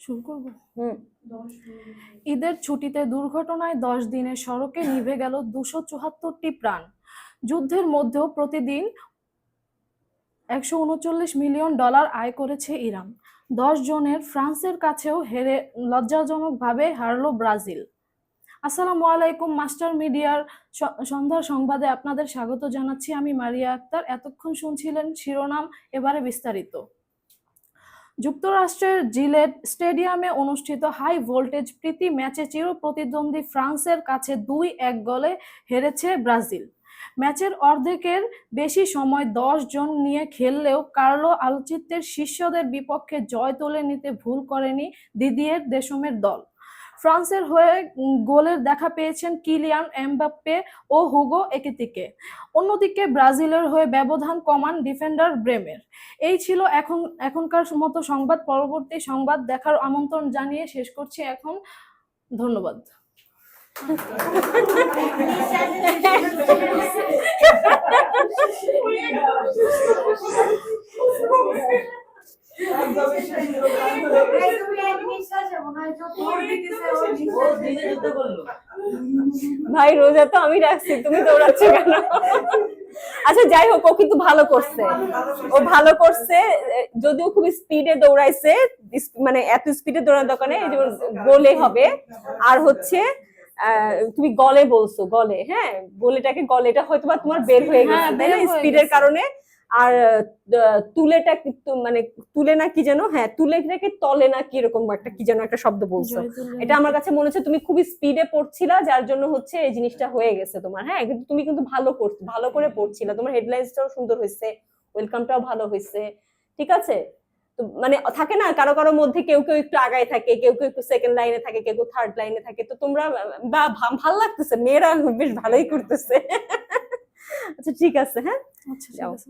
শুরু করব। ঈদের ছুটিতে দুর্ঘটনায় 10 দিনে সড়কে নিভে গেল 274টি প্রাণ। যুদ্ধের মধ্যেও প্রতিদিন $139 মিলিয়ন আয় করেছে ইরান। 10 জনের ফ্রান্সের কাছেও হেরে লজ্জাজনকভাবে হারল ব্রাজিল। আসসালামু আলাইকুম, মাস্টার মিডিয়ার সন্ধ্যার সংবাদে আপনাদের স্বাগত জানাচ্ছি। আমি মারিয়া আক্তার। এতক্ষণ শুনছিলেন শিরোনাম, এবারে বিস্তারিত। যুক্তরাষ্ট্রের জিলেট স্টেডিয়ামে অনুষ্ঠিত হাই ভোল্টেজ প্রীতি ম্যাচে চিরপ্রতিদ্বন্দ্বী ফ্রান্সের কাছে 2-1 গোলে হেরেছে ব্রাজিল। ম্যাচের অর্ধেকের বেশি সময় 10 জন নিয়ে খেললেও কার্লো আলচিত্রের শিষ্যদের বিপক্ষে জয় তুলে নিতে ভুল করেনি দিদিয়ের দেশমের দল। ফ্রান্সের হয়ে গোলের দেখা পেয়েছেন কিলিয়ান এমবাপ্পে ও হুগো একিতিকে। অন্যদিকে ব্রাজিলের হয়ে ব্যবধান কমান ডিফেন্ডার ব্রেমের। এই ছিল এখনকার মতো সংবাদ। পরবর্তী সংবাদ দেখার আমন্ত্রণ জানিয়ে শেষ করছি এখন। ধন্যবাদ। ভাই রোজা তো আমি রাখছি, তুমি দৌড়াচ্ছ কেন? আচ্ছা যাই হোক, ও কিন্তু ভালো করছে, ও ভালো করছে, যদিও খুব স্পিডে দৌড়াইছে, মানে এত স্পিডে দৌড়ানোর দোকানে গোলে হবে। আর হচ্ছে তুমি গলে বলছো, গলে, হ্যাঁ গলেটা হয়তো বা তোমার বের হয়ে গেছে তাই না, স্পিডের কারণে। আর তুলেটা মানে তুলে না কি যেন, হ্যাঁ তুলে নাকি তলে না কি এরকম একটা কি যেন একটা শব্দ বলছো। এটা আমার কাছে মনে হচ্ছে তুমি খুব স্পিডে পড়ছিলা, যার জন্য হচ্ছে এই জিনিসটা হয়ে গেছে তোমার। হ্যাঁ কিন্তু তুমি কিন্তু ভালো করে পড়ছিলা, তোমার হেডলাইন্সটাও সুন্দর হয়েছে, ওয়েলকামটাও ভালো হয়েছে, ঠিক আছে। তো মানে থাকে না কারো কারো মধ্যে কেউ কেউ একটু আগায় থাকে, কেউ কেউ একটু সেকেন্ড লাইনে থাকে, কেউ কেউ থার্ড লাইনে থাকে। তো তোমরা ভালো লাগতেছে, মেয়েরা বেশ ভালোই করতেছে। আচ্ছা ঠিক আছে, হ্যাঁ আচ্ছা।